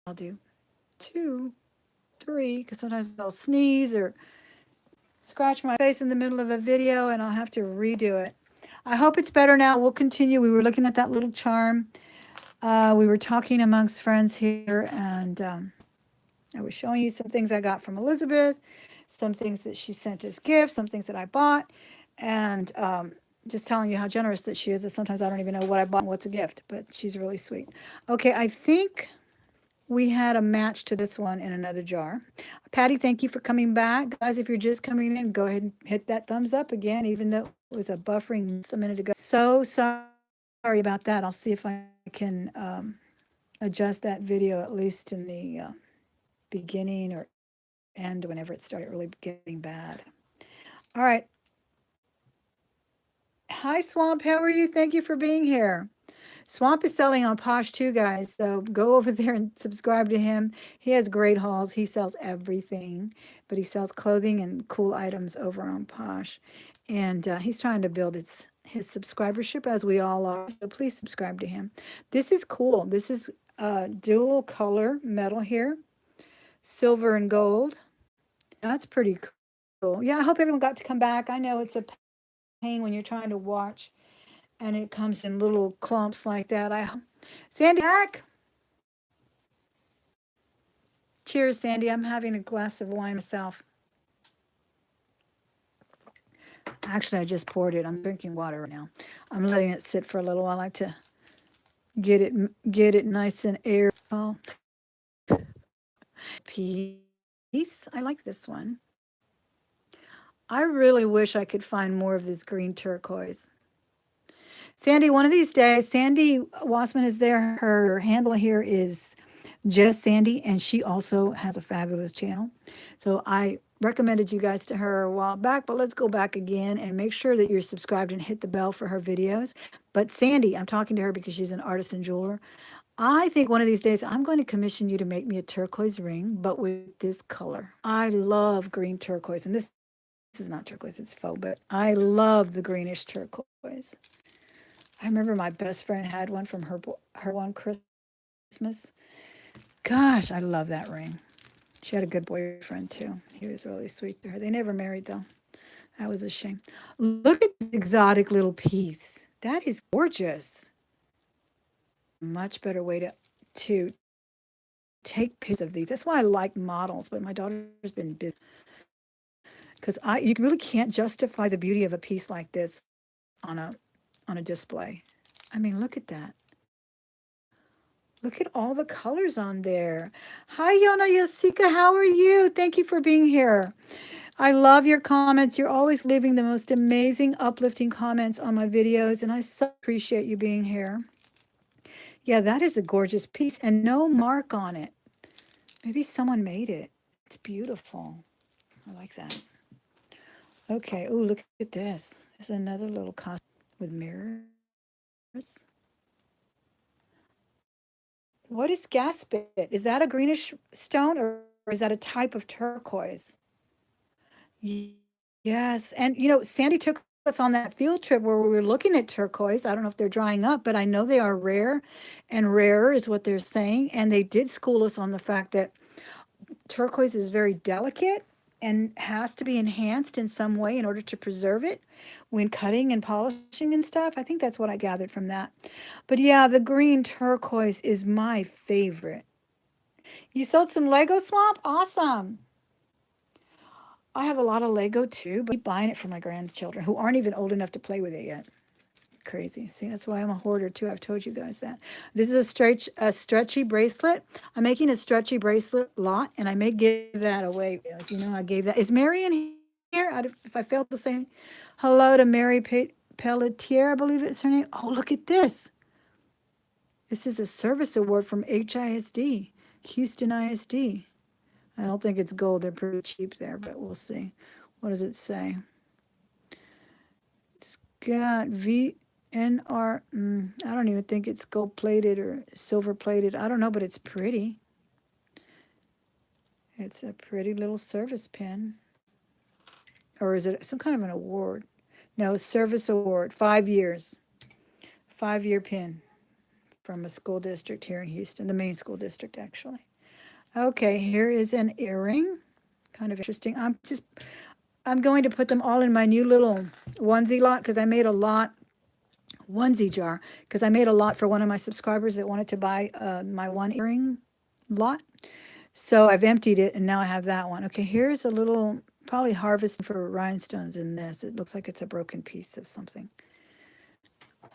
I'll do 2, 3, because sometimes I'll sneeze or scratch my face in the middle of a video and I'll have to redo it. I hope it's better now. We'll continue. We were looking at that little charm. We were talking amongst friends here, and I was showing you some things I got from Elizabeth, some things that she sent as gifts, some things that I bought, and just telling you how generous that she is. That sometimes I don't even know what I bought and what's a gift, but she's really sweet. Okay, I think we had a match to this one in another jar. Patty, thank you for coming back. Guys, if you're just coming in, go ahead and hit that thumbs up again, even though it was a buffering a minute ago. So sorry about that. I'll see if I can adjust that video, at least in the beginning or end, whenever it started really getting bad. All right. Hi, Swamp. How are you? Thank you for being here. Swamp is selling on Posh too, guys. So go over there and subscribe to him. He has great hauls. He sells everything, but he sells clothing and cool items over on Posh. And he's trying to build his subscribership, as we all are. So please subscribe to him. This is cool. This is dual color metal here, silver and gold. That's pretty cool. Yeah, I hope everyone got to come back. I know it's a pain when you're trying to watch and it comes in little clumps like that. Sandy, back. Cheers, Sandy. I'm having a glass of wine myself. Actually, I just poured it. I'm drinking water right now. I'm letting it sit for a little while. I like to get it nice and air. Oh, peace. I like this one. I really wish I could find more of this green turquoise. Sandy, one of these days, Sandy Wassman is there. Her handle here is Just Sandy, and she also has a fabulous channel. So I recommended you guys to her a while back, but let's go back again and make sure that you're subscribed and hit the bell for her videos. But Sandy, I'm talking to her because she's an artist and jeweler. I think one of these days I'm going to commission you to make me a turquoise ring, but with this color. I love green turquoise, and this is not turquoise, it's faux, but I love the greenish turquoise. I remember my best friend had one from her one Christmas. Gosh, I love that ring. She had a good boyfriend too. He was really sweet to her. They never married though. That was a shame. Look at this exotic little piece. That is gorgeous. I need to figure out a much better way to take pictures of these. That's why I like models, but my daughter's been busy. Because you really can't justify the beauty of a piece like this on a display. I mean, look at that. Look at all the colors on there. Hi, Yona Yosika. How are you? Thank you for being here. I love your comments. You're always leaving the most amazing, uplifting comments on my videos, and I so appreciate you being here. Yeah, that is a gorgeous piece and no mark on it. Maybe someone made it. It's beautiful. I like that. Okay. Oh, look at this. There's another little costume with mirrors. What is gaspit? Is that a greenish stone or is that a type of turquoise? Yes. And, Sandy took us on that field trip where we were looking at turquoise. I don't know if they're drying up, but I know they are rare and rarer, is what they're saying. And they did school us on the fact that turquoise is very delicate and has to be enhanced in some way in order to preserve it when cutting and polishing and stuff. I think that's what I gathered from that. But yeah, the green turquoise is my favorite. You sold some Lego Swamp? Awesome. I have a lot of Lego too, but I keep buying it for my grandchildren who aren't even old enough to play with it yet. Crazy. See, that's why I'm a hoarder too. I've told you guys that. This is a stretchy bracelet. I'm making a stretchy bracelet lot, and I may give that away. As you know, I gave that. Is Mary in here? If I failed to say hello to Mary Pelletier, I believe it's her name. Oh, look at this. This is a service award from HISD, Houston ISD. I don't think it's gold. They're pretty cheap there, but we'll see. What does it say? It's got VNR. I don't even think it's gold plated or silver plated. I don't know, but it's pretty. It's a pretty little service pin. Or is it some kind of an award? No, service award, 5 years. 5 year pin from a school district here in Houston, the main school district, actually. Okay, here is an earring. Kind of interesting. I'm going to put them all in my new little onesie lot because I made a lot onesie jar because I made a lot for one of my subscribers that wanted to buy my one earring lot. So I've emptied it and now I have that one. Okay, here's a little, probably harvesting for rhinestones in this. It looks like it's a broken piece of something.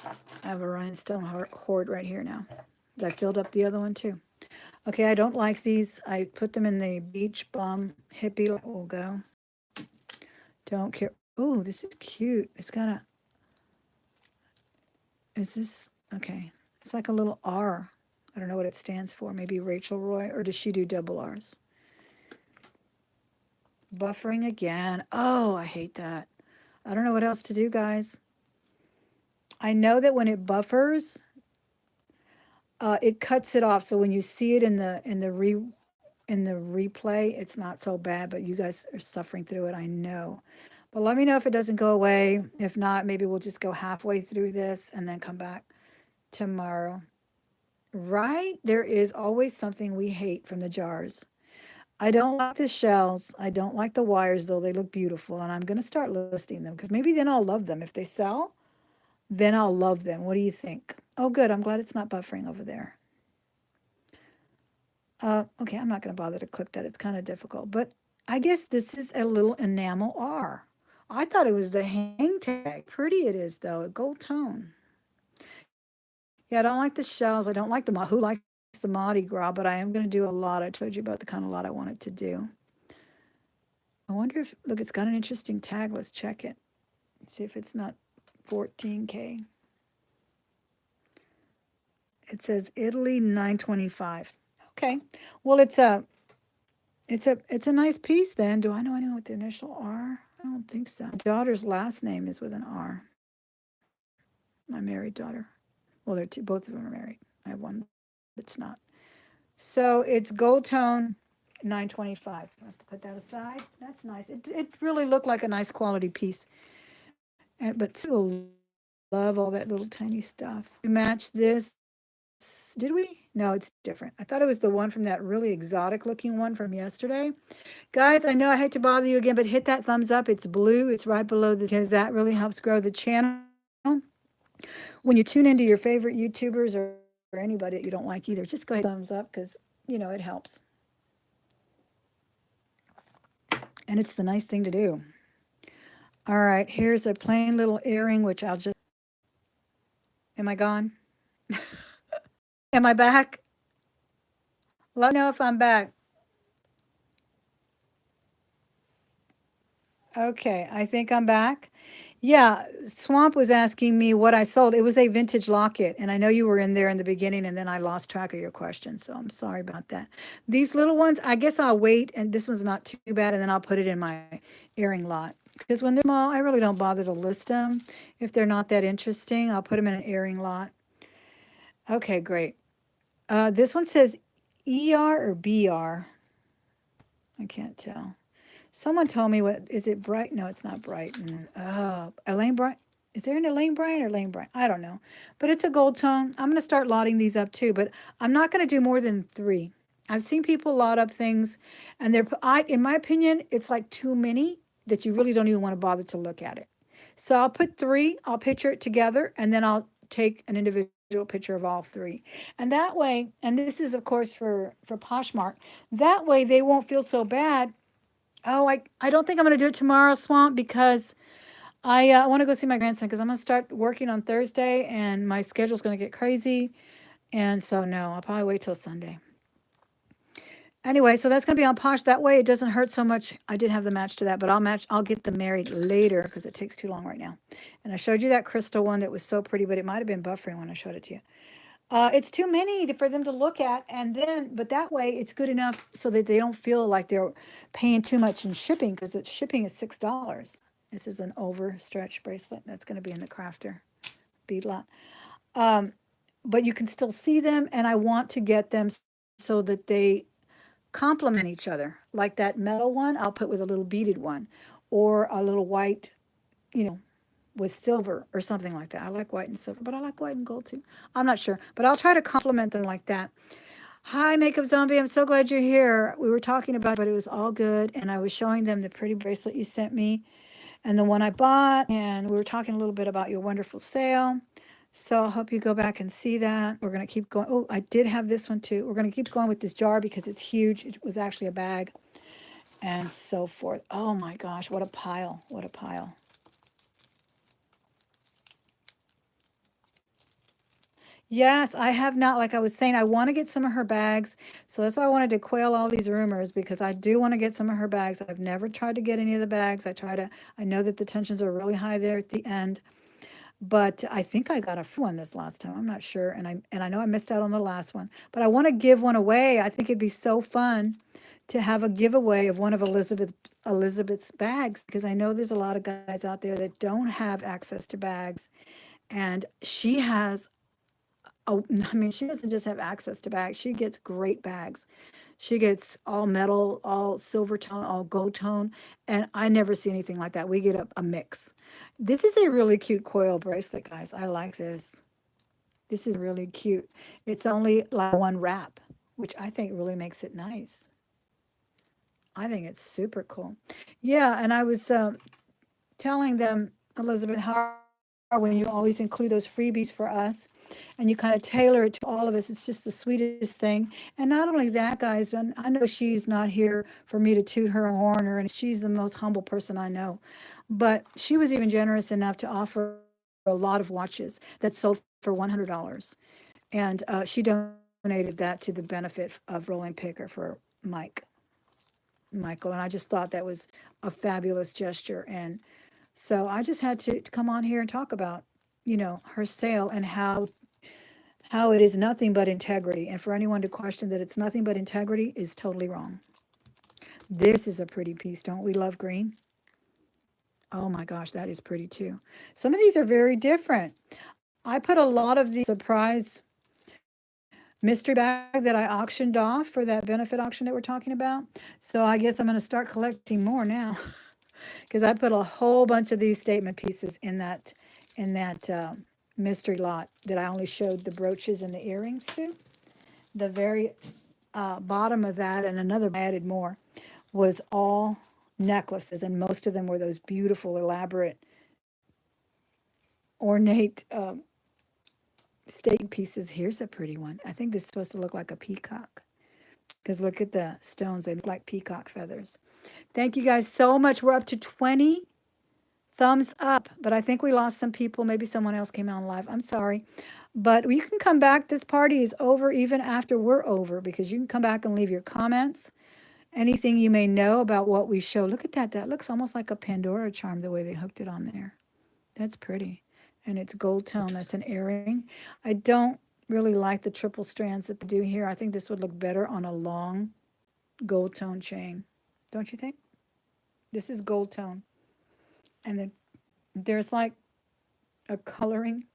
I have a rhinestone hoard right here now. I filled up the other one too. Okay, I don't like these. I put them in the beach bum hippie logo. Don't care. Oh, this is cute. It's got a, is this, okay. It's like a little R. I don't know what it stands for. Maybe Rachel Roy, or does she do double R's? Buffering again. Oh, I hate that. I don't know what else to do, guys. I know that when it buffers, it cuts it off. So when you see it in the replay, it's not so bad. But you guys are suffering through it. I know. But let me know if it doesn't go away. If not, maybe we'll just go halfway through this and then come back tomorrow. Right? There is always something we hate from the jars. I don't like the shells. I don't like the wires, though. They look beautiful. And I'm going to start listing them because maybe then I'll love them. If they sell, then I'll love them. What do you think? Oh, good. I'm glad it's not buffering over there. Okay, I'm not going to bother to click that. It's kind of difficult. But I guess this is a little enamel R. I thought it was the hang tag. Pretty it is, though. A gold tone. Yeah, I don't like the shells. I don't like the, who likes the Mardi Gras, but I am going to do a lot. I told you about the kind of lot I wanted to do. I wonder if, look, it's got an interesting tag. Let's check it. See if it's not 14K. It says Italy 925. Okay. Well, it's a nice piece then. Do I know what the initial R? I don't think so. My daughter's last name is with an R. My married daughter. Well, they're two, both of them are married. I have one that's not. So it's gold tone 925. I have to put that aside. That's nice. It really looked like a nice quality piece. But still love all that little tiny stuff. We match this. Did we? No, it's different. I thought it was the one from that really exotic looking one from yesterday. Guys, I know I hate to bother you again, but hit that thumbs up. It's blue. It's right below this because that really helps grow the channel. When you tune into your favorite YouTubers or anybody that you don't like either, just go ahead and hit that thumbs up because, it helps. And it's the nice thing to do. All right, here's a plain little earring, which I'll just. Am I gone? Am I back? Let me know if I'm back. Okay, I think I'm back. Yeah, Swamp was asking me what I sold. It was a vintage locket, and I know you were in there in the beginning, and then I lost track of your question, so I'm sorry about that. These little ones, I guess I'll wait, and this one's not too bad, and then I'll put it in my earring lot. Because when they're small, I really don't bother to list them. If they're not that interesting, I'll put them in an earring lot. Okay, great. This one says ER or BR. I can't tell. Someone told me what is it Bright? No, it's not Brighton. Oh, Elaine Bright. Is there an Elaine Bryant or Elaine Bryant? I don't know. But it's a gold tone. I'm going to start lotting these up too, but I'm not going to do more than three. I've seen people lot up things and in my opinion, it's like too many that you really don't even want to bother to look at it. So I'll put three, I'll picture it together, and then I'll take an individual picture of all three. And that way, and this is of course for Poshmark, that way they won't feel so bad. Oh, I don't think I'm going to do it tomorrow, Swamp, because I want to go see my grandson because I'm going to start working on Thursday and my schedule's going to get crazy. And so, no, I'll probably wait till Sunday. Anyway, so that's going to be on Posh. That way it doesn't hurt so much. I did have the match to that, but I'll get them married later because it takes too long right now. And I showed you that crystal one that was so pretty, but it might have been buffering when I showed it to you. It's too many for them to look at, and then, but that way it's good enough so that they don't feel like they're paying too much in shipping because the shipping is $6. This is an overstretch bracelet that's going to be in the crafter bead lot. Um, but you can still see them, and I want to get them so that they complement each other. Like that metal one, I'll put with a little beaded one, or a little white, you know, with silver or something like that. I like white and silver, but I like white and gold too. I'm not sure, but I'll try to complement them like that. Hi, Makeup Zombie. I'm so glad you're here. We were talking about, but it was all good. And I was showing them the pretty bracelet you sent me and the one I bought. And we were talking a little bit about your wonderful sale. So I hope you go back and see that. We're going to keep going. Oh, I did have this one too. We're going to keep going with this jar because it's huge. It was actually a bag and so forth. Oh my gosh, what a pile. What a pile. Yes, I have not. Like I was saying, I want to get some of her bags. So that's why I wanted to quail all these rumors because I do want to get some of her bags. I've never tried to get any of the bags. I know that the tensions are really high there at the end, but I think I got a free one this last time. I'm not sure. And I know I missed out on the last one, but I want to give one away. I think it'd be so fun to have a giveaway of one of Elizabeth's bags because I know there's a lot of guys out there that don't have access to bags. And she has Oh, I mean, she doesn't just have access to bags. She gets great bags. She gets all metal, all silver tone, all gold tone, and I never see anything like that. We get a mix. This is a really cute coil bracelet, guys. I like this. This is really cute. It's only like one wrap, which I think really makes it nice. I think it's super cool. Yeah, and I was telling them, Elizabeth, how when you always include those freebies for us and you kind of tailor it to all of us. It's just the sweetest thing. And not only that, guys, and I know she's not here for me to toot her horn or and she's the most humble person I know. But she was even generous enough to offer a lot of watches that sold for $100. And she donated that to the benefit of Rolling Picker for Michael. And I just thought that was a fabulous gesture. And so I just had to come on here and talk about, her sale and how it is nothing but integrity. And for anyone to question that it's nothing but integrity is totally wrong. This is a pretty piece. Don't we love green? Oh my gosh, that is pretty too. Some of these are very different. I put a lot of the surprise mystery bag that I auctioned off for that benefit auction that we're talking about. So I guess I'm going to start collecting more now because I put a whole bunch of these statement pieces in that mystery lot that I only showed the brooches and the earrings to. The very bottom of that and another I added more was all necklaces, and most of them were those beautiful, elaborate, ornate statement pieces. Here's a pretty one. I think this is supposed to look like a peacock because look at the stones; they look like peacock feathers. Thank you guys so much. We're up to 20 thumbs up, but I think we lost some people. Maybe someone else came on live. I'm sorry. But you can come back. This party is over even after we're over because you can come back and leave your comments. Anything you may know about what we show. Look at that. That looks almost like a Pandora charm the way they hooked it on there. That's pretty. And it's gold tone. That's an earring. I don't really like the triple strands that they do here. I think this would look better on a long gold tone chain. Don't you think? This is gold tone. And then there's like a coloring.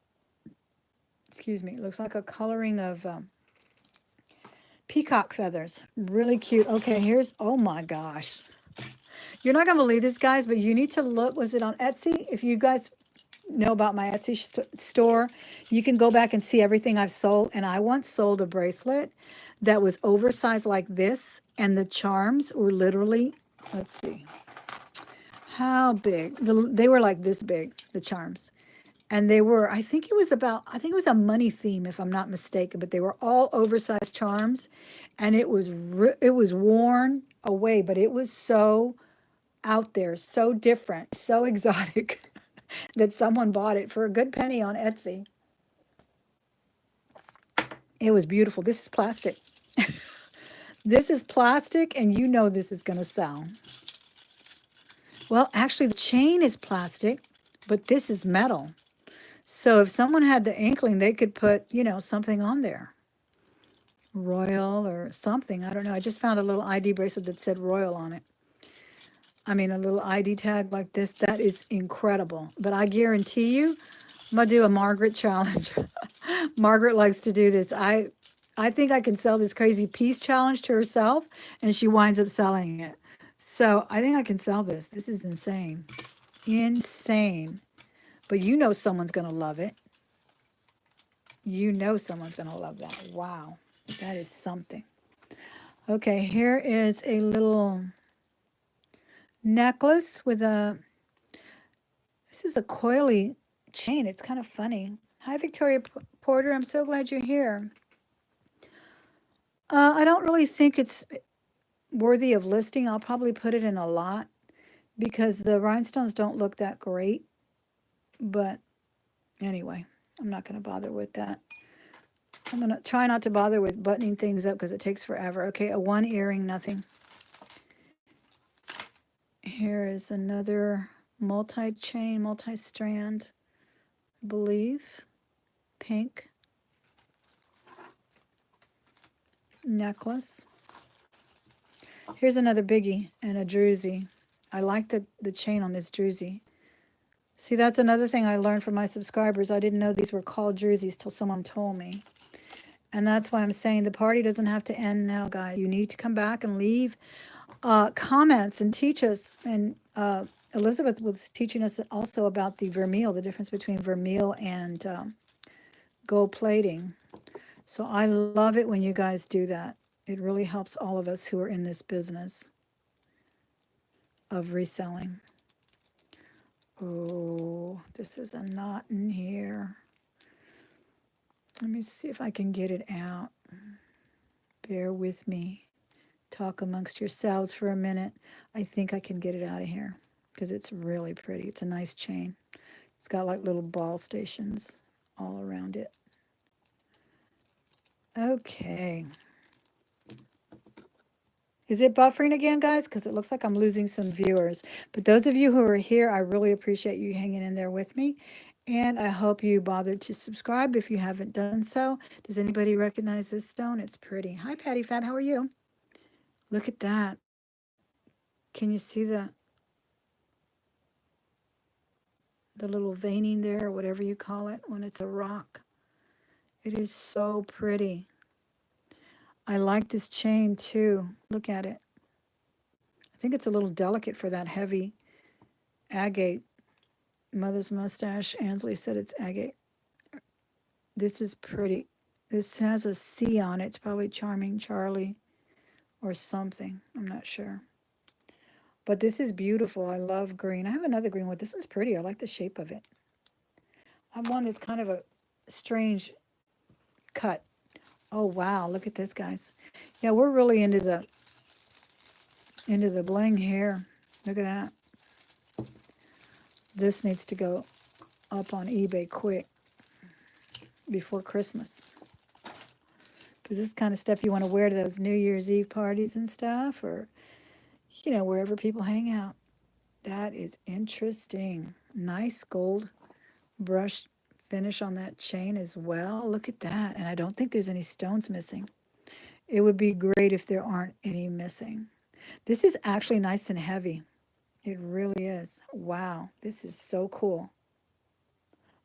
Excuse me. It looks like a coloring of peacock feathers. Really cute. Okay, here's, oh my gosh. You're not going to believe this, guys, but you need to look. Was it on Etsy? If you guys know about my Etsy store, you can go back and see everything I've sold. And I once sold a bracelet that was oversized like this, and the charms were literally, let's see, how big? They were like this big, the charms. And they were, I think it was a money theme, if I'm not mistaken, but they were all oversized charms. And it was worn away, but it was so out there, so different, so exotic that someone bought it for a good penny on Etsy. It was beautiful. This is plastic. This is plastic, and you know this is going to sell. Well, actually, the chain is plastic, but this is metal. So if someone had the inkling, they could put, something on there. Royal or something. I don't know. I just found a little ID bracelet that said Royal on it. I mean, a little ID tag like this. That is incredible. But I guarantee you, I'm going to do a Margaret challenge. Margaret likes to do this. I think I can sell this crazy peace challenge to herself, and she winds up selling it. So I think I can sell this. This is insane. Insane. But you know someone's going to love it. You know someone's going to love that. Wow. That is something. Okay, here is a little necklace with a, this is a coily chain. It's kind of funny. Hi, Victoria Porter. I'm so glad you're here. I don't really think it's worthy of listing. I'll probably put it in a lot because the rhinestones don't look that great. But anyway, I'm not going to bother with that. I'm going to try not to bother with buttoning things up because it takes forever. Okay, a one earring, nothing. Here is another multi-chain, multi-strand, I believe, pink necklace. Here's another biggie and a druzy. I like the chain on this druzy. See, that's another thing I learned from my subscribers. I didn't know these were called druzies till someone told me. And that's why I'm saying the party doesn't have to end now, guys. You need to come back and leave comments and teach us. And Elizabeth was teaching us also about the vermeil, the difference between vermeil and gold plating. So I love it when you guys do that. It really helps all of us who are in this business of reselling. Oh, this is a knot in here. Let me see if I can get it out. Bear with me. Talk amongst yourselves for a minute. I think I can get it out of here because it's really pretty. It's a nice chain. It's got like little ball stations all around it. Okay. Is it buffering again, guys? Because it looks like I'm losing some viewers. But those of you who are here, I really appreciate you hanging in there with me. And I hope you bothered to subscribe if you haven't done so. Does anybody recognize this stone? It's pretty. Hi, Patty Fab. How are you? Look at that. Can you see the little veining there, or whatever you call it, when it's a rock? It is so pretty. I like this chain too. Look at it. I think it's a little delicate for that heavy agate. Mother's mustache. Ansley said it's agate. This is pretty. This has a C on it. It's probably Charming Charlie or something. I'm not sure. But this is beautiful. I love green. I have another green one. This one's pretty. I like the shape of it. I have one that's kind of a strange cut. Oh wow, look at this, guys. Yeah, we're really into the bling here. Look at that. This needs to go up on eBay quick before Christmas. Because this kind of stuff you want to wear to those New Year's Eve parties and stuff, or, wherever people hang out. That is interesting. Nice gold brush finish on that chain as well. Look at that. And I don't think there's any stones missing. It would be great if there aren't any missing. This is actually nice and heavy. It really is. Wow. This is so cool.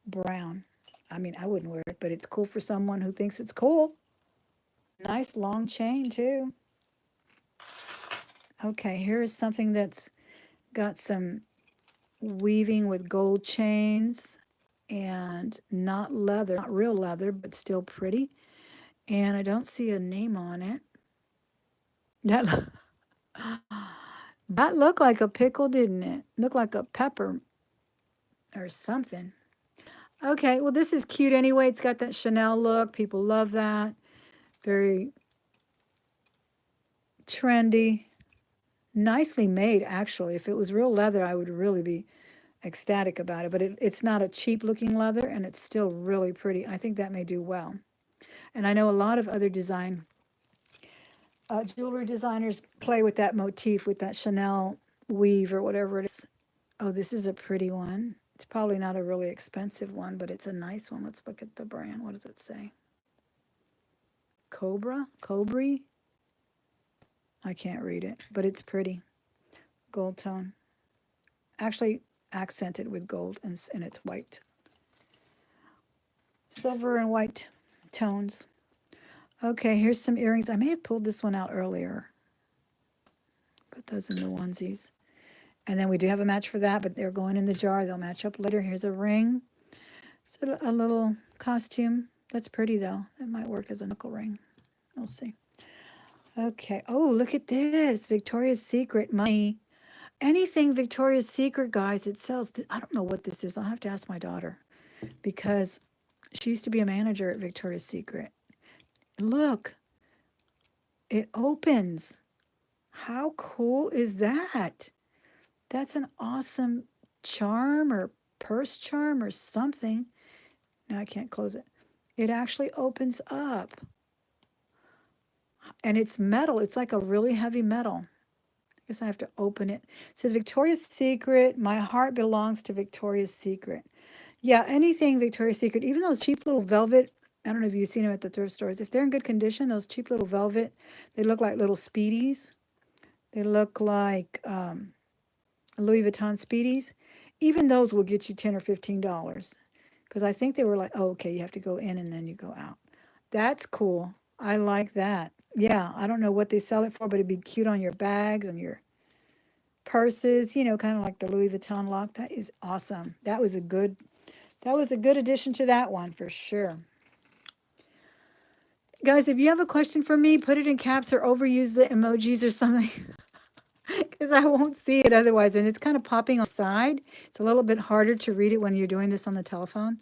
Brown. I mean, I wouldn't wear it, but it's cool for someone who thinks it's cool. Nice long chain, too. Okay, here is something that's got some weaving with gold chains and not leather, not real leather, but still pretty. And I don't see a name on it. That, that looked like a pickle, didn't it? Looked like a pepper or something. Okay, well, this is cute anyway. It's got that Chanel look. People love that. Very trendy. Nicely made, actually. If it was real leather, I would really be ecstatic about it. But it's not a cheap looking leather, and it's still really pretty. I think that may do well. And I know a lot of other jewelry designers play with that motif, with that Chanel weave or whatever it is. Oh, this is a pretty one. It's probably not a really expensive one, but it's a nice one. Let's look at the brand. What does it say? Cobri? I can't read it, but it's pretty. Gold tone. Actually accented with gold, and it's white. Silver and white tones. Okay, here's some earrings. I may have pulled this one out earlier. Put those in the onesies. And then we do have a match for that, but they're going in the jar. They'll match up later. Here's a ring. It's a little costume. That's pretty, though. It might work as a knuckle ring. We'll see. Okay. Oh, look at this. Victoria's Secret money. Anything Victoria's Secret, guys, it sells. I don't know what this is. I'll have to ask my daughter because she used to be a manager at Victoria's Secret. Look, it opens. How cool is that? That's an awesome charm or purse charm or something. Now I can't close it. It actually opens up. And it's metal. It's like a really heavy metal. I guess I have to open it. It says Victoria's Secret. My heart belongs to Victoria's Secret. Yeah, anything Victoria's Secret, even those cheap little velvet. I don't know if you've seen them at the thrift stores. If they're in good condition, those cheap little velvet, they look like little Speedies. They look like Louis Vuitton Speedies. Even those will get you $10 or $15. Because I think they were like, oh, okay, you have to go in and then you go out. That's cool. I like that. Yeah, I don't know what they sell it for, but it'd be cute on your bags and your purses, kind of like the Louis Vuitton lock. That is awesome. That was a good addition to that one for sure. Guys, if you have a question for me, put it in caps or overuse the emojis or something because I won't see it otherwise. And it's kind of popping on the side. It's a little bit harder to read it when you're doing this on the telephone.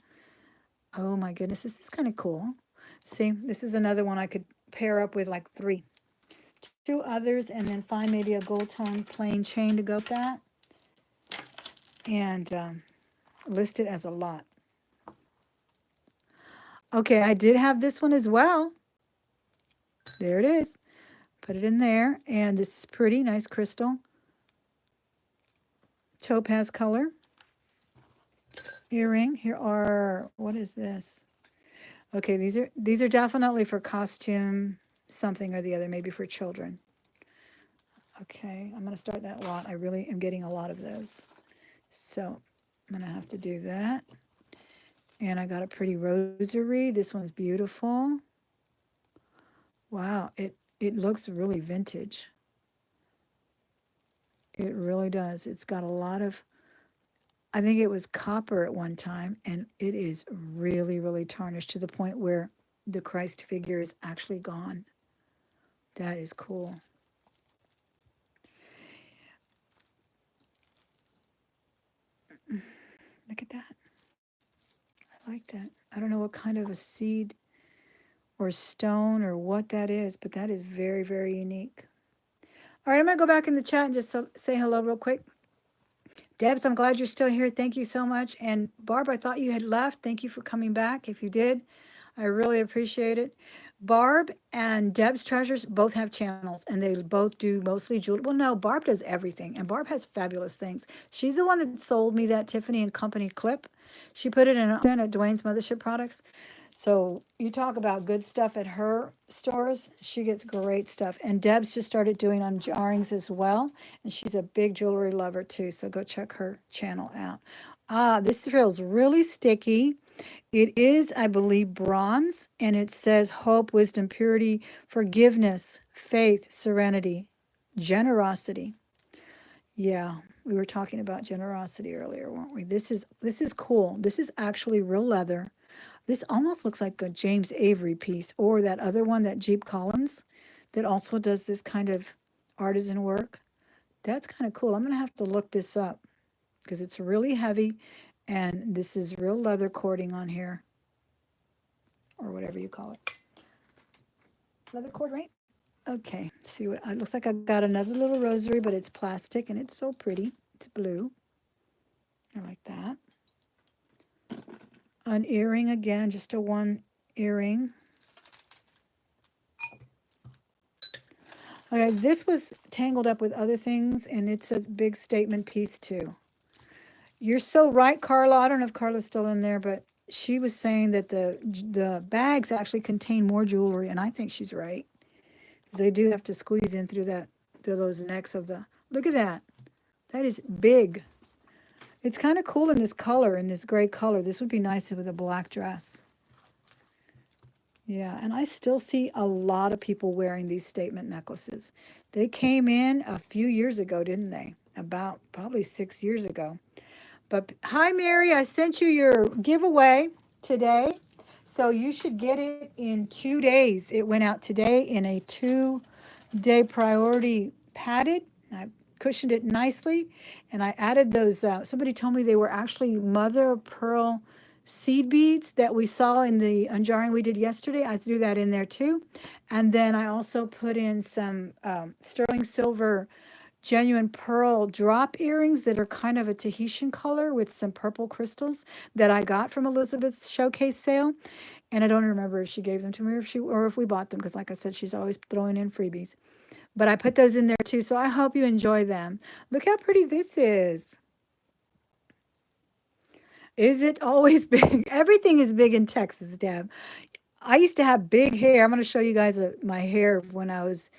Oh my goodness, this is kind of cool. See, this is another one I could pair up with like two others and then find maybe a gold tone plain chain to go with that and list it as a lot. Okay, I did have this one as well. There it is. Put it in there. And this is pretty, nice crystal. Topaz color. Earring. Here are, what is this? Okay, these are definitely for costume, something or the other, maybe for children. Okay, I'm going to start that lot. I really am getting a lot of those. So I'm going to have to do that. And I got a pretty rosary. This one's beautiful. Wow, it looks really vintage. It really does. It's got a lot of, I think it was copper at one time, and it is really, really tarnished to the point where the Christ figure is actually gone. That is cool. Look at that. I like that. I don't know what kind of a seed or stone or what that is, but that is very, very unique. All right, I'm going to go back in the chat and just say hello real quick. Debs, I'm glad you're still here. Thank you so much. And Barb, I thought you had left. Thank you for coming back. If you did, I really appreciate it. Barb and Deb's Treasures both have channels, and they both do mostly jewelry. Well, no, Barb does everything, and Barb has fabulous things. She's the one that sold me that Tiffany and Company clip. She put it in at Dwayne's Mothership Products. So you talk about good stuff at her stores. She gets great stuff. And Deb's just started doing unjarrings as well. And she's a big jewelry lover too. So go check her channel out. This feels really sticky. It is, I believe, bronze. And it says hope, wisdom, purity, forgiveness, faith, serenity, generosity. Yeah, we were talking about generosity earlier, weren't we? This is cool. This is actually real leather. This almost looks like a James Avery piece or that other one, that Jeep Collins, that also does this kind of artisan work. That's kind of cool. I'm going to have to look this up because it's really heavy and this is real leather cording on here or whatever you call it. Leather cord, right? Okay, see what it looks like. I got another little rosary, but it's plastic and it's so pretty. It's blue. I like that. An earring again, just a one earring. Okay, this was tangled up with other things, and it's a big statement piece too. You're so right, Carla. I don't know if Carla's still in there, but she was saying that the bags actually contain more jewelry, and I think she's right. Because they do have to squeeze in through those necks of the. Look at that. That is big. It's kind of cool in this color, in this gray color. This would be nice with a black dress. Yeah, and I still see a lot of people wearing these statement necklaces. They came in a few years ago, didn't they? About probably 6 years ago. But hi, Mary, I sent you your giveaway today. So you should get it in 2 days. It went out today in a 2 day priority padded. I cushioned it nicely and I added those. Somebody told me they were actually mother of pearl seed beads that we saw in the unjarring we did yesterday. I threw that in there too. And then I also put in some sterling silver genuine pearl drop earrings that are kind of a Tahitian color with some purple crystals that I got from Elizabeth's showcase sale. And I don't remember if she gave them to me or if we bought them because, like I said, she's always throwing in freebies. But I put those in there too, so I hope you enjoy them. Look how pretty this is. Is it always big? Everything is big in Texas, Deb. I used to have big hair. I'm going to show you guys my hair when I was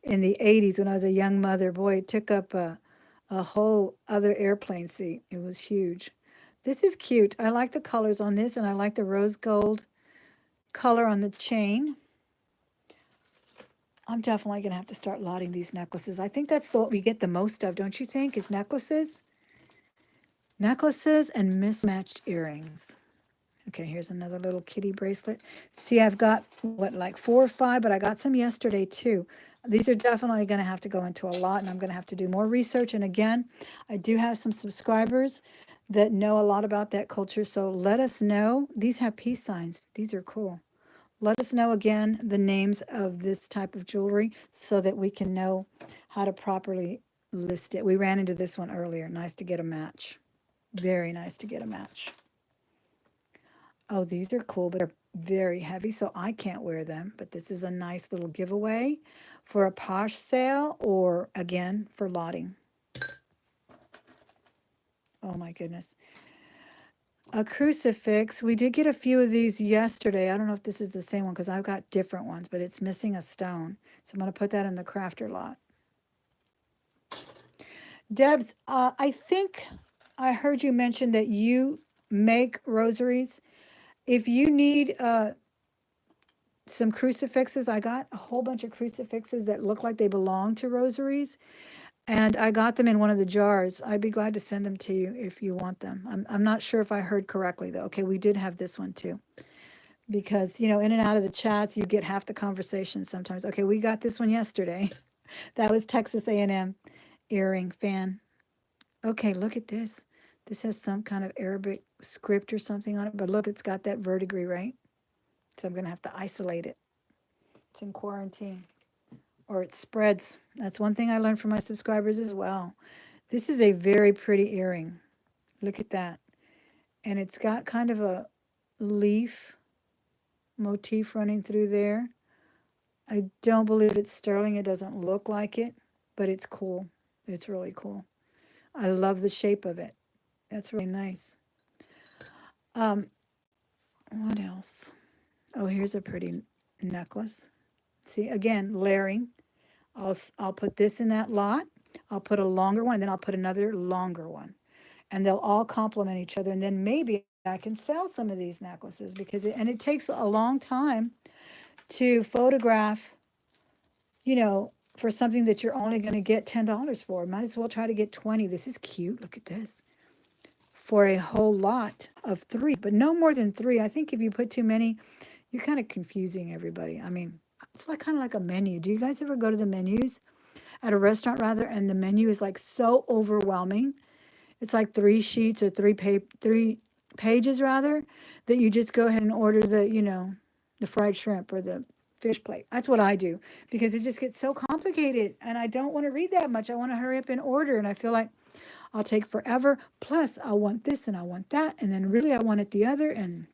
in the 80s when I was a young mother. Boy, it took up a whole other airplane seat. It was huge. This is cute. I like the colors on this, and I like the rose gold color on the chain. I'm definitely going to have to start lotting these necklaces. I think that's what we get the most of, don't you think, is necklaces? Necklaces and mismatched earrings. Okay, here's another little kitty bracelet. See, I've got, what, like 4 or 5, but I got some yesterday too. These are definitely going to have to go into a lot, and I'm going to have to do more research. And again, I do have some subscribers that know a lot about that culture, so let us know. These have peace signs. These are cool. Let us know again the names of this type of jewelry so that we can know how to properly list it. We ran into this one earlier. Nice to get a match. Very nice to get a match. Oh, these are cool, but they're very heavy, so I can't wear them. But this is a nice little giveaway for a posh sale or, again, for lotting. Oh, my goodness. A crucifix. We did get a few of these yesterday. I don't know if this is the same one because I've got different ones, but it's missing a stone. So I'm going to put that in the crafter lot. Debs, I think I heard you mention that you make rosaries. If you need some crucifixes, I got a whole bunch of crucifixes that look like they belong to rosaries. And I got them in one of the jars. I'd be glad to send them to you if you want them. I'm not sure if I heard correctly, though. Okay, we did have this one too. Because, you know, in and out of the chats, you get half the conversation sometimes. Okay, we got this one yesterday. That was Texas A&M earring fan. Okay, look at this. This has some kind of Arabic script or something on it. But look, it's got that verdigris, right? So I'm going to have to isolate it. It's in quarantine. Or it spreads. That's one thing I learned from my subscribers as well. This is a very pretty earring. Look at that. And it's got kind of a leaf motif running through there. I don't believe it's sterling. It doesn't look like it, but it's cool. It's really cool. I love the shape of it. That's really nice. Um, what else? Oh, here's a pretty necklace. See, again, layering. I'll put this in that lot. I'll put a longer one, and then I'll put another longer one. And they'll all complement each other. And then maybe I can sell some of these necklaces because it takes a long time to photograph, you know, for something that you're only going to get $10 for. Might as well try to get 20. This is cute. Look at this. For a whole lot of 3, but no more than 3. I think if you put too many, you're kind of confusing everybody. I mean, it's like kind of like a menu. Do you guys ever go to the menus at a restaurant rather, and the menu is like so overwhelming? It's like 3 sheets or 3 pages rather, that you just go ahead and order the, you know, the fried shrimp or the fish plate. That's what I do because it just gets so complicated and I don't want to read that much. I want to hurry up and order, and I feel like I'll take forever. Plus, I want this and I want that, and then really I want it the other, and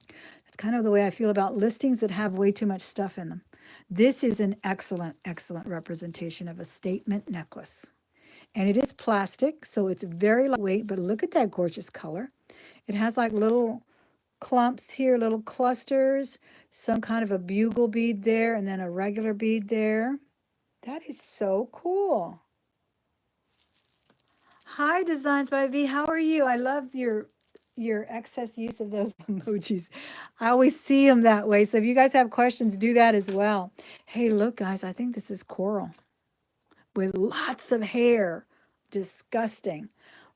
that's kind of the way I feel about listings that have way too much stuff in them. This is an excellent, excellent representation of a statement necklace. And it is plastic, so it's very lightweight, but look at that gorgeous color. It has like little clumps here, little clusters, some kind of a bugle bead there, and then a regular bead there. That is so cool. Hi, Designs by V. How are you? I love your excess use of those emojis. I always see them that way. So if you guys have questions, do that as well. Hey, look, guys, I think this is coral with lots of hair. Disgusting.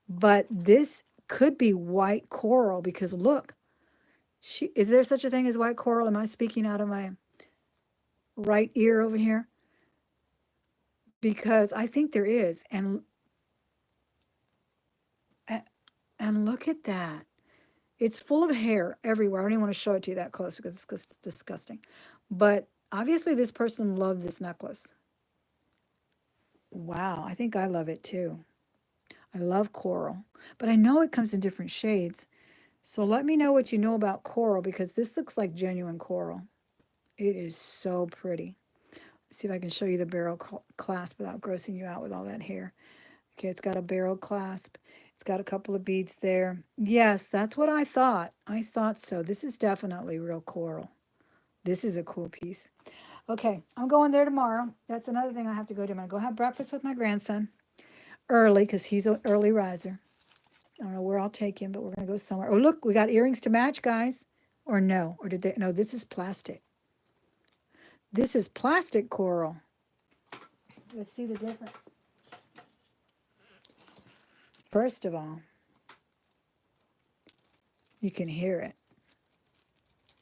But this could be white coral because look, Is there such a thing as white coral? Am I speaking out of my right ear over here? Because I think there is. And look at that. It's full of hair everywhere. I don't even want to show it to you that close because it's disgusting. But obviously this person loved this necklace. Wow, I think I love it too. I love coral, but I know it comes in different shades. So let me know what you know about coral because this looks like genuine coral. It is so pretty. Let's see if I can show you the barrel clasp without grossing you out with all that hair. Okay, it's got a barrel clasp. It's got a couple of beads there. Yes, that's what I thought. I thought so. This is definitely real coral. This is a cool piece. Okay, I'm going there tomorrow. That's another thing I have to go do. I'm going to go have breakfast with my grandson early because he's an early riser. I don't know where I'll take him, but we're going to go somewhere. Oh, look, we got earrings to match, guys. Or no, or did they? No, this is plastic. This is plastic coral. Let's see the difference. First of all, you can hear it.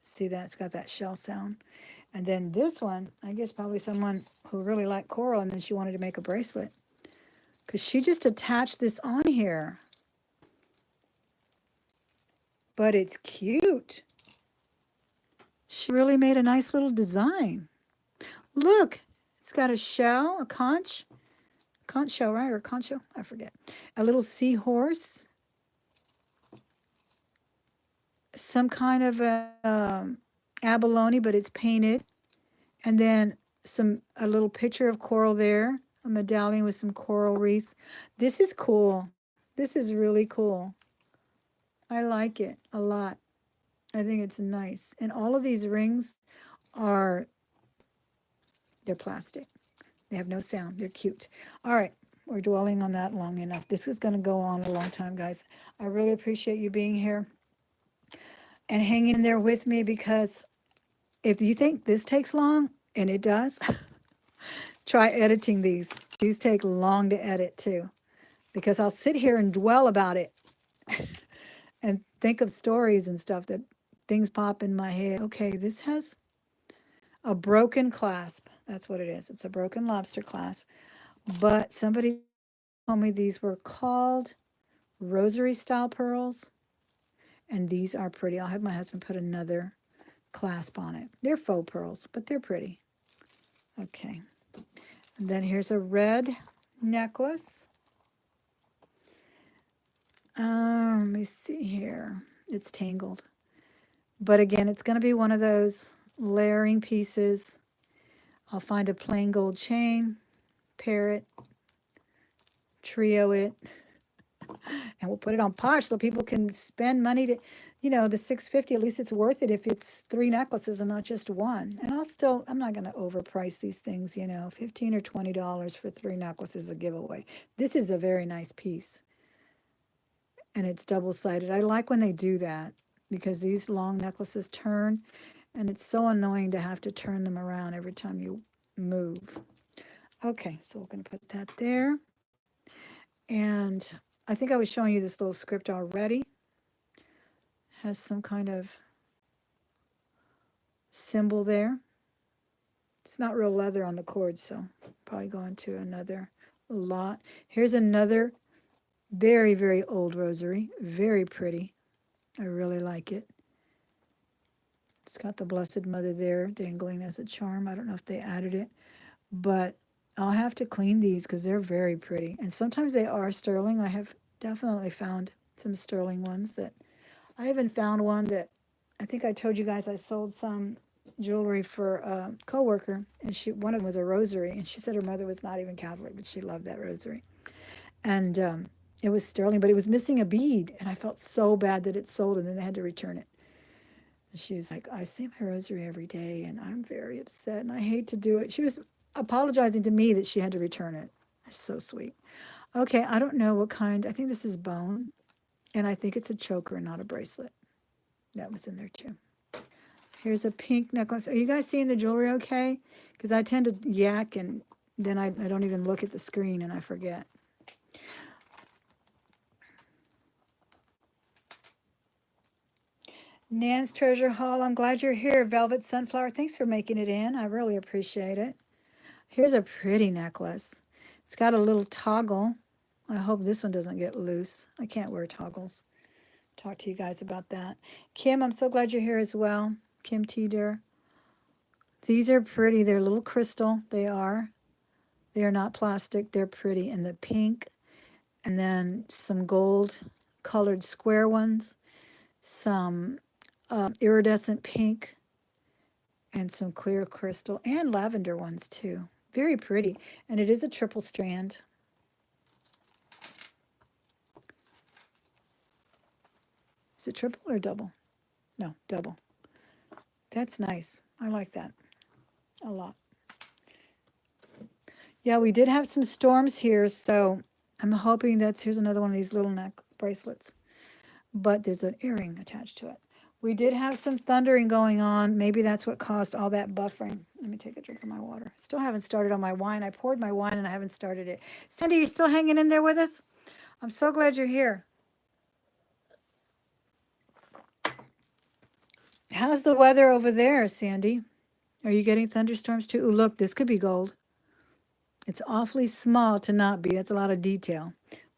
See that? It's got that shell sound. And then this one, I guess probably someone who really liked coral and then she wanted to make a bracelet. Because she just attached this on here. But it's cute. She really made a nice little design. Look, it's got a shell, a conch. Conch shell, right? Or conch shell? I forget. A little seahorse. Some kind of abalone, but it's painted. And then a little picture of coral there. A medallion with some coral wreath. This is cool. This is really cool. I like it a lot. I think it's nice. And all of these rings they're plastic. They have no sound. They're cute. All right. We're dwelling on that long enough. This is going to go on a long time, guys. I really appreciate you being here and hanging in there with me because if you think this takes long, and it does, try editing these. These take long to edit too because I'll sit here and dwell about it and think of stories and stuff that things pop in my head. Okay, this has a broken clasp. That's what it is. It's a broken lobster clasp. But somebody told me these were called rosary style pearls. And these are pretty. I'll have my husband put another clasp on it. They're faux pearls, but they're pretty. Okay. And then here's a red necklace. Let me see here. It's tangled. But again, it's going to be one of those layering pieces. I'll find a plain gold chain, pair it, trio it, and we'll put it on Posh so people can spend money to, the $650. At least it's worth it if it's 3 necklaces and not just one. And I'm not going to overprice these things, $15 or $20 for 3 necklaces is a giveaway. This is a very nice piece. And it's double-sided. I like when they do that because these long necklaces turn, and it's so annoying to have to turn them around every time you move. Okay, so we're going to put that there. And I think I was showing you this little script already. Has some kind of symbol there. It's not real leather on the cord, so probably going to another lot. Here's another very, very old rosary. Very pretty. I really like it. It's got the Blessed Mother there dangling as a charm. I don't know if they added it, but I'll have to clean these because they're very pretty. And sometimes they are sterling. I have definitely found some sterling ones that I even found one that I think I told you guys I sold some jewelry for a coworker, and one of them was a rosary, and she said her mother was not even Catholic, but she loved that rosary. And it was sterling, but it was missing a bead, and I felt so bad that it sold, and then they had to return it. And she was like, I say my rosary every day, and I'm very upset, and I hate to do it. She was apologizing to me that she had to return it. It's so sweet. Okay, I don't know what kind. I think this is bone, and I think it's a choker and not a bracelet. That was in there too. Here's a pink necklace. Are you guys seeing the jewelry okay? Because I tend to yak, and then I don't even look at the screen, and I forget. Nan's Treasure Haul. I'm glad you're here. Velvet Sunflower. Thanks for making it in. I really appreciate it. Here's a pretty necklace. It's got a little toggle. I hope this one doesn't get loose. I can't wear toggles. Talk to you guys about that. Kim, I'm so glad you're here as well. Kim Teeter. These are pretty. They're little crystal. They are. They are not plastic. They're pretty. And the pink, and then some gold colored square ones, some iridescent pink, and some clear crystal, and lavender ones too. Very pretty. And it is a triple strand. Is it triple or double? No, double. That's nice. I like that a lot. Yeah, we did have some storms here, so I'm hoping here's another one of these little neck bracelets. But there's an earring attached to it. We did have some thundering going on. Maybe that's what caused all that buffering. Let me take a drink of my water. Still haven't started on my wine. I poured my wine and I haven't started it. Cindy, you still hanging in there with us? I'm so glad you're here. How's the weather over there, Sandy? Are you getting thunderstorms too? Ooh, look, this could be gold. It's awfully small to not be. That's a lot of detail.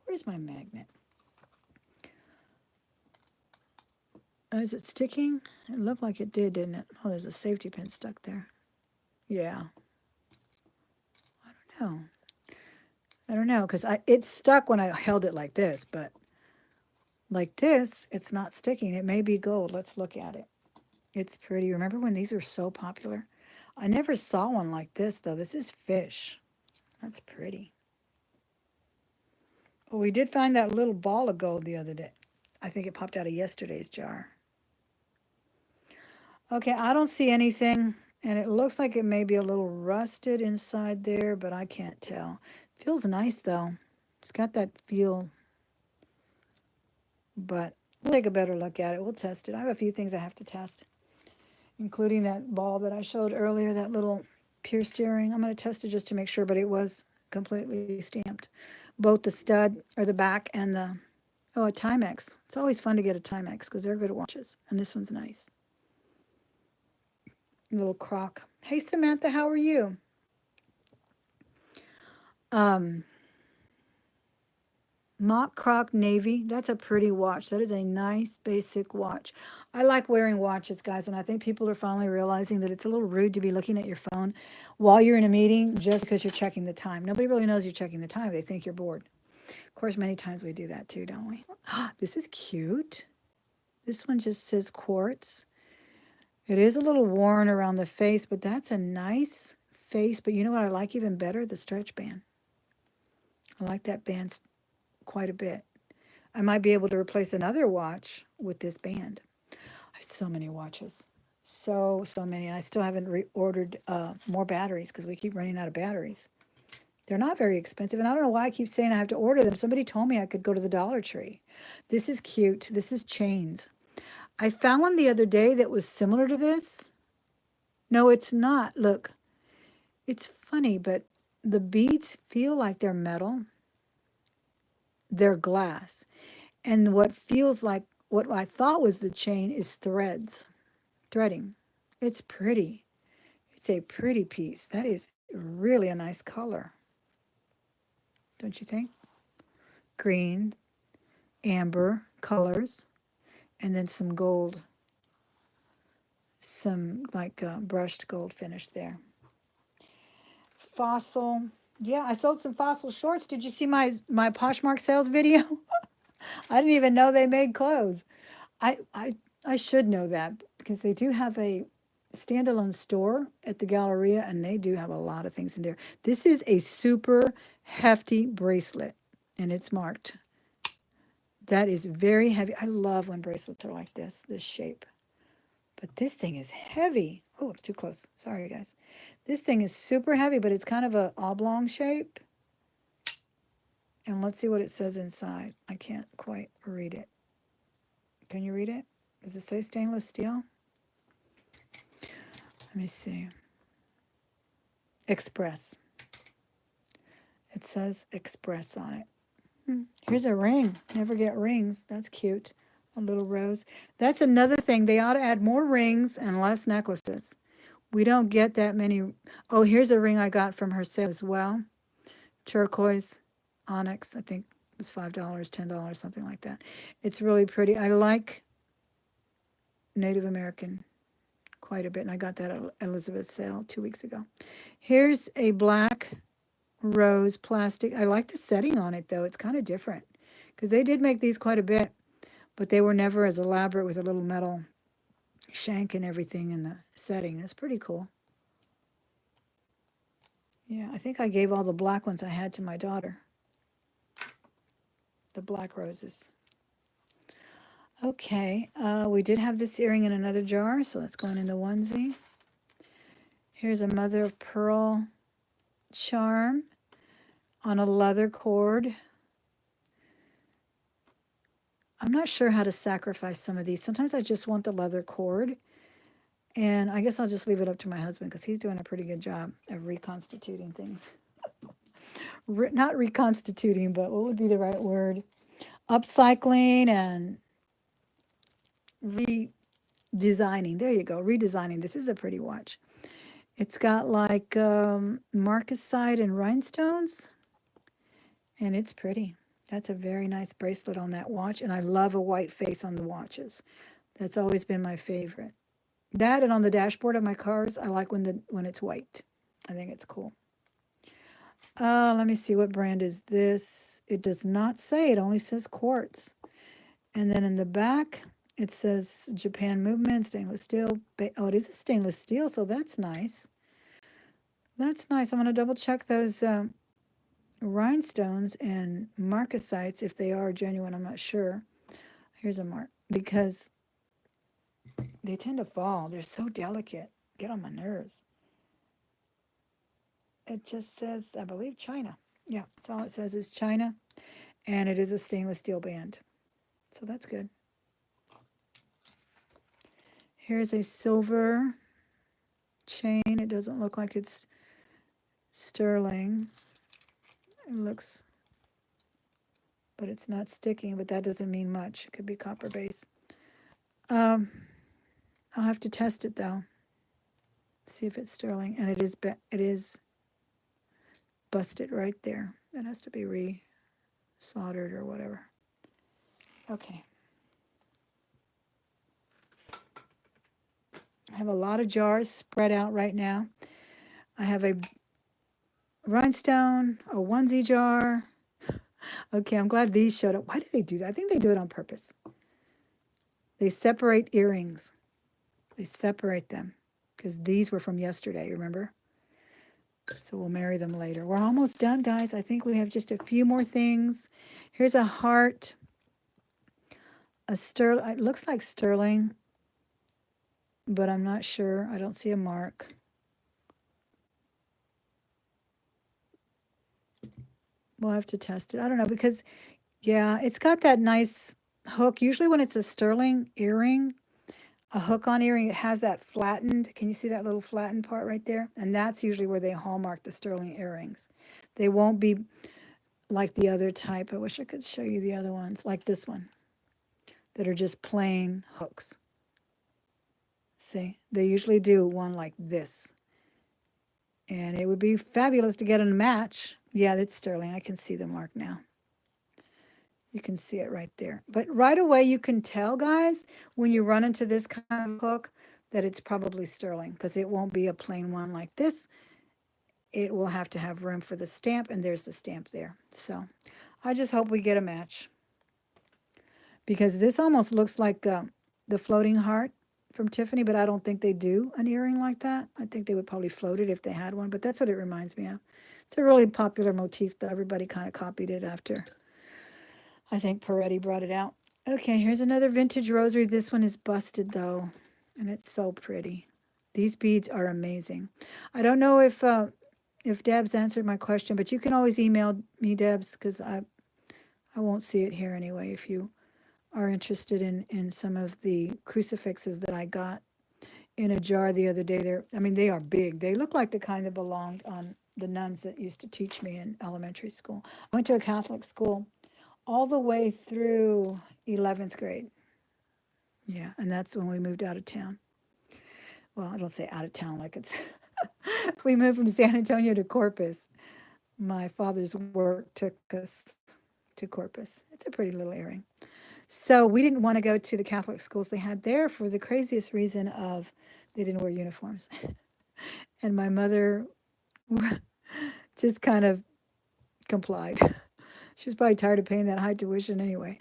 Where's my magnet? Is it sticking? It looked like it did, didn't it? Oh, there's a safety pin stuck there. Yeah. I don't know. I don't know, because it stuck when I held it like this, but like this, it's not sticking. It may be gold. Let's look at it. It's pretty. Remember when these were so popular? I never saw one like this, though. This is fish. That's pretty. Well, we did find that little ball of gold the other day. I think it popped out of yesterday's jar. Okay, I don't see anything, and it looks like it may be a little rusted inside there, but I can't tell. Feels nice, though. It's got that feel, but we'll take a better look at it. We'll test it. I have a few things I have to test, including that ball that I showed earlier, that little pierced earring. I'm going to test it just to make sure, but it was completely stamped. Both the stud, or the back, and a Timex. It's always fun to get a Timex because they're good at watches, and this one's nice. Little croc. Hey, Samantha, how are you? Mock croc navy. That's a pretty watch. That is a nice basic watch. I like wearing watches, guys, and I think people are finally realizing that it's a little rude to be looking at your phone while you're in a meeting just because you're checking the time. Nobody really knows you're checking the time. They think you're bored. Of course, many times we do that too, don't we? This is cute. This one just says quartz. It is a little worn around the face, but that's a nice face. But you know what I like even better? The stretch band. I like that band quite a bit. I might be able to replace another watch with this band. I have so many watches. So many. And I still haven't reordered more batteries because we keep running out of batteries. They're not very expensive. And I don't know why I keep saying I have to order them. Somebody told me I could go to the Dollar Tree. This is cute. This is chains. I found one the other day that was similar to this. No, it's not. Look, it's funny, but the beads feel like they're metal. They're glass. And what feels like what I thought was the chain is threading. It's pretty. It's a pretty piece. That is really a nice color. Don't you think? Green, amber colors, and then some gold, some like brushed gold finish there. Fossil. Yeah, I sold some Fossil shorts. Did you see my Poshmark sales video? I didn't even know they made clothes. I should know that because they do have a standalone store at the Galleria, and they do have a lot of things in there. This is a super hefty bracelet, and it's marked. That is very heavy. I love when bracelets are like this shape. But this thing is heavy. Oh, it's too close. Sorry, guys. This thing is super heavy, but it's kind of a oblong shape. And let's see what it says inside. I can't quite read it. Can you read it? Does it say stainless steel? Let me see. Express. It says Express on it. Here's a ring. Never get rings. That's cute. a little rose. That's another thing. They ought to add more rings and less necklaces. We don't get that many. Oh, here's a ring I got from her sale as well. Turquoise, onyx. I think it was $5, $10, something like that. It's really pretty. I like Native American quite a bit, and I got that at Elizabeth's sale 2 weeks ago. Here's a black rose plastic. I like the setting on it though. It's kind of different because they did make these quite a bit, but they were never as elaborate with a little metal shank and everything in the setting. It's pretty cool. Yeah, I think I gave all the black ones I had to my daughter. The black roses. Okay, we did have this earring in another jar, so let's go in the onesie. Here's a mother of pearl charm on a leather cord. I'm not sure how to sacrifice some of these. Sometimes I just want the leather cord, and I guess I'll just leave it up to my husband because he's doing a pretty good job of reconstituting things. Not reconstituting, but what would be the right word? Upcycling and redesigning. There you go, redesigning. This is a pretty watch. It's got like marcasite and rhinestones, and it's pretty. That's a very nice bracelet on that watch, and I love a white face on the watches. That's always been my favorite. That and on the dashboard of my cars, I like when it's white. I think it's cool. Let me see, what brand is this? It does not say, it only says quartz. And then in the back, it says Japan Movement, stainless steel. Oh, it is a stainless steel, so that's nice. That's nice. I'm going to double check those rhinestones and marcasites if they are genuine. I'm not sure. Here's a mark because they tend to fall. They're so delicate. Get on my nerves. It just says, I believe, China. Yeah, that's all it says is China, and it is a stainless steel band. So that's good. Here's a silver chain. It doesn't look like it's sterling. It looks, but it's not sticking, but that doesn't mean much. It could be copper base. I'll have to test it though. See if it's sterling, and it is busted right there. That has to be re-soldered or whatever. Okay. I have a lot of jars spread out right now. I have a rhinestone, a onesie jar. Okay, I'm glad these showed up. Why do they do that? I think they do it on purpose. They separate earrings. They separate them because these were from yesterday, remember? So we'll marry them later. We're almost done, guys. I think we have just a few more things. Here's a heart. A sterling. It looks like sterling, but I'm not sure. I don't see a mark. We'll have to test it. I don't know because, yeah, it's got that nice hook. Usually when it's a sterling earring, a hook-on earring, it has that flattened. Can you see that little flattened part right there? And that's usually where they hallmark the sterling earrings. They won't be like the other type. I wish I could show you the other ones, like this one, that are just plain hooks. See, they usually do one like this. And it would be fabulous to get a match. Yeah, that's sterling. I can see the mark now. You can see it right there. But right away, you can tell, guys, when you run into this kind of hook, that it's probably sterling because it won't be a plain one like this. It will have to have room for the stamp, and there's the stamp there. So I just hope we get a match because this almost looks like the floating heart from Tiffany, but I don't think they do an earring like that. I think they would probably float it if they had one, but that's what it reminds me of. It's a really popular motif that everybody kind of copied it after. I think Peretti brought it out. Okay, here's another vintage rosary. This one is busted though, and it's so pretty. These beads are amazing. I don't know if Deb's answered my question, but you can always email me, Deb's, because I won't see it here anyway. If you are interested in some of the crucifixes that I got in a jar the other day, they are big. They look like the kind that belonged on the nuns that used to teach me in elementary school. I went to a Catholic school all the way through 11th grade. Yeah, and that's when we moved out of town. Well, I don't say out of town like it's. We moved from San Antonio to Corpus. My father's work took us to Corpus. It's a pretty little area. So we didn't want to go to the Catholic schools they had there for the craziest reason of they didn't wear uniforms. And my mother just kind of complied. She was probably tired of paying that high tuition anyway.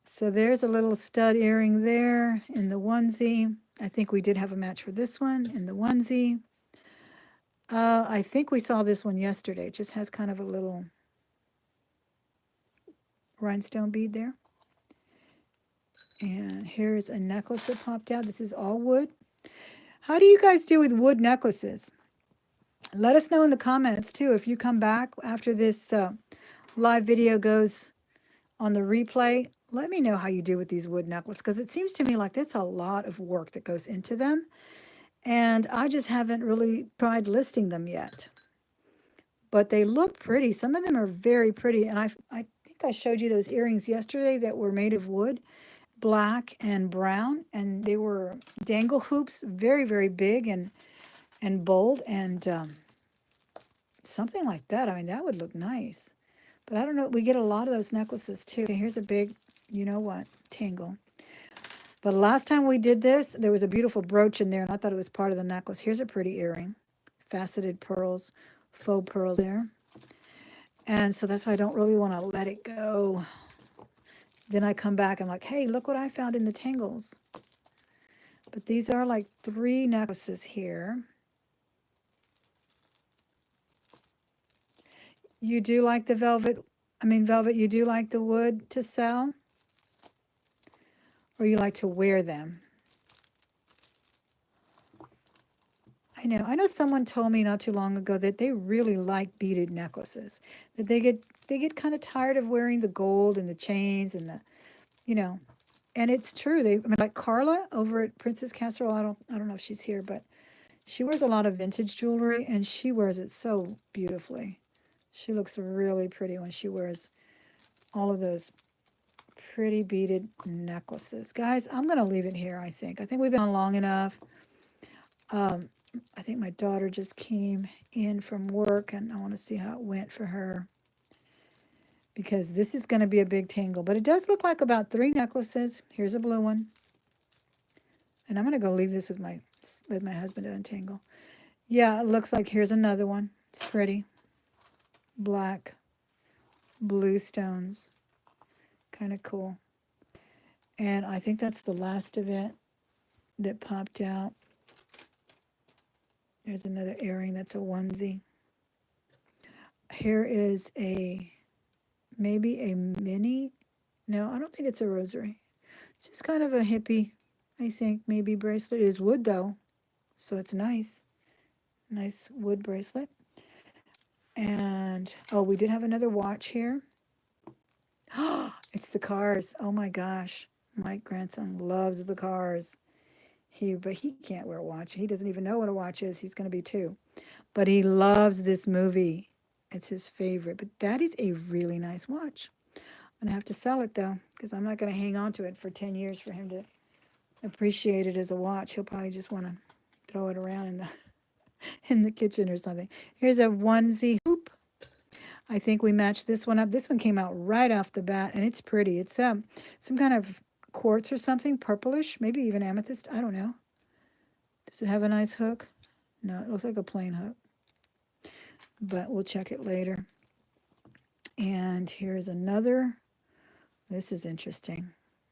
So there's a little stud earring there in the onesie. I think we did have a match for this one in the onesie. I think we saw this one yesterday. It just has kind of a little rhinestone bead there. And here's a necklace that popped out. This is all wood. How do you guys do with wood necklaces? Let us know in the comments too. If you come back after this live video goes on the replay, let me know how you do with these wood necklaces, because it seems to me like that's a lot of work that goes into them. And I just haven't really tried listing them yet. But they look pretty. Some of them are very pretty. And I think I showed you those earrings yesterday that were made of wood, black and brown. And they were dangle hoops, very, very big and bold. And something like that. I mean, that would look nice. But I don't know. We get a lot of those necklaces too. Okay, here's a big, you know what, tangle. But last time we did this, there was a beautiful brooch in there, and I thought it was part of the necklace. Here's a pretty earring, faceted pearls, faux pearls there. And so that's why I don't really want to let it go. Then I come back, I'm like, hey, look what I found in the tangles. But these are like 3 necklaces here. You do like the velvet, you do like the wood to sell? Or you like to wear them? I know someone told me not too long ago that they really like beaded necklaces. That they get kind of tired of wearing the gold and the chains and the, you know. And it's true. Like Carla over at Princess Casserole, I don't know if she's here, but she wears a lot of vintage jewelry and she wears it so beautifully. She looks really pretty when she wears all of those pretty beaded necklaces. Guys, I'm going to leave it here, I think. I think we've been on long enough. I think my daughter just came in from work and I want to see how it went for her, because this is going to be a big tangle. But it does look like about 3 necklaces. Here's a blue one. And I'm going to go leave this with my husband to untangle. Yeah, it looks like here's another one. It's pretty. Black, blue stones. Kind of cool. And I think that's the last of it that popped out. There's another earring that's a onesie. Here is maybe a mini. No, I don't think it's a rosary. It's just kind of a hippie, I think, maybe bracelet. It is wood though, so it's nice. Nice wood bracelet. And, oh, we did have another watch here. It's the cars. Oh my gosh. My grandson loves the cars. But he can't wear a watch. He doesn't even know what a watch is. He's going to be 2. But he loves this movie. It's his favorite. But that is a really nice watch. I'm going to have to sell it, though, because I'm not going to hang on to it for 10 years for him to appreciate it as a watch. He'll probably just want to throw it around in the kitchen or something. Here's a onesie hoop. I think we matched this one up. This one came out right off the bat, and it's pretty. It's some kind of quartz or something, purplish, maybe even amethyst. I don't know. Does it have a nice hook? No, it looks like a plain hook. But we'll check it later. And here's another. This is interesting.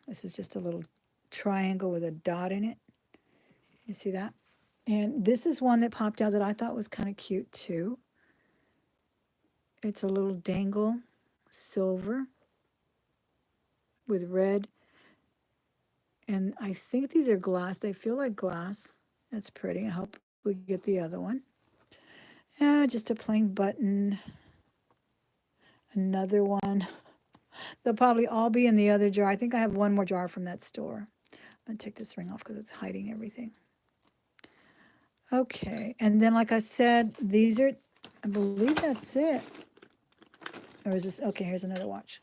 This is just a little triangle with a dot in it. You see that? And this is one that popped out that I thought was kind of cute too. It's a little dangle, silver with red. And I think these are glass. They feel like glass. That's pretty. I hope we get the other one. Just a plain button. Another one. They'll probably all be in the other jar. I think I have one more jar from that store. I'm going to take this ring off because it's hiding everything. Okay. And then, like I said, these are, I believe that's it. Or is this, okay, here's another watch.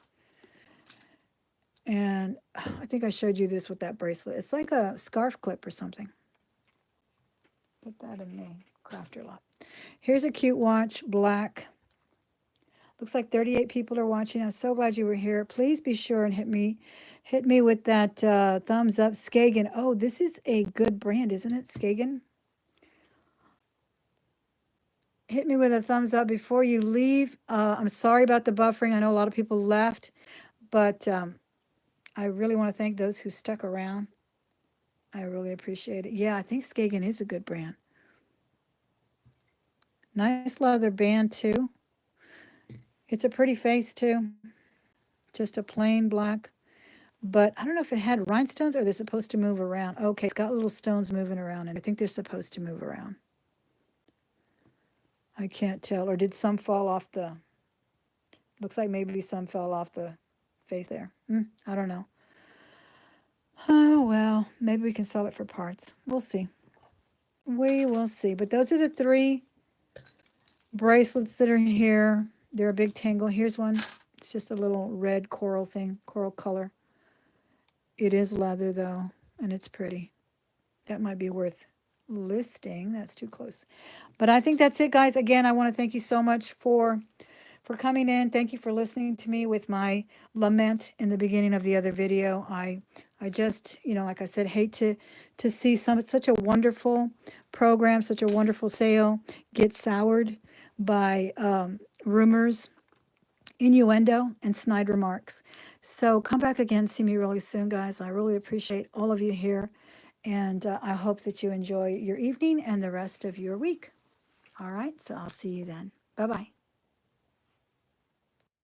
And I think I showed you this with that bracelet. It's like a scarf clip or something. Put that in the crafter lot. Here's a cute watch, black. Looks like 38 people are watching. I'm so glad you were here. Please be sure and hit me with that thumbs up. Skagen. Oh, this is a good brand, isn't it? Skagen. Hit me with a thumbs up before you leave. I'm sorry about the buffering. I know a lot of people left, but I really want to thank those who stuck around. I really appreciate it. Yeah, I think Skagen is a good brand. Nice leather band, too. It's a pretty face, too. Just a plain black. But I don't know if it had rhinestones or they're supposed to move around. Okay, it's got little stones moving around, and I think they're supposed to move around. I can't tell. Or did some fall off the... Looks like maybe some fell off the face there. I don't know. Oh, well, maybe we can sell it for parts. We'll see. We will see. But those are the 3 bracelets that are here. They're a big tangle. Here's one. It's just a little red coral thing, coral color. It is leather, though, and it's pretty. That might be worth listing. That's too close. But I think that's it, guys. Again, I want to thank you so much for coming in. Thank you for listening to me with my lament in the beginning of the other video. I just, like I said, hate to see such a wonderful program, such a wonderful sale get soured by rumors, innuendo, and snide remarks. So come back again, see me really soon, guys. I really appreciate all of you here, and I hope that you enjoy your evening and the rest of your week. All right, so I'll see you then. Bye-bye.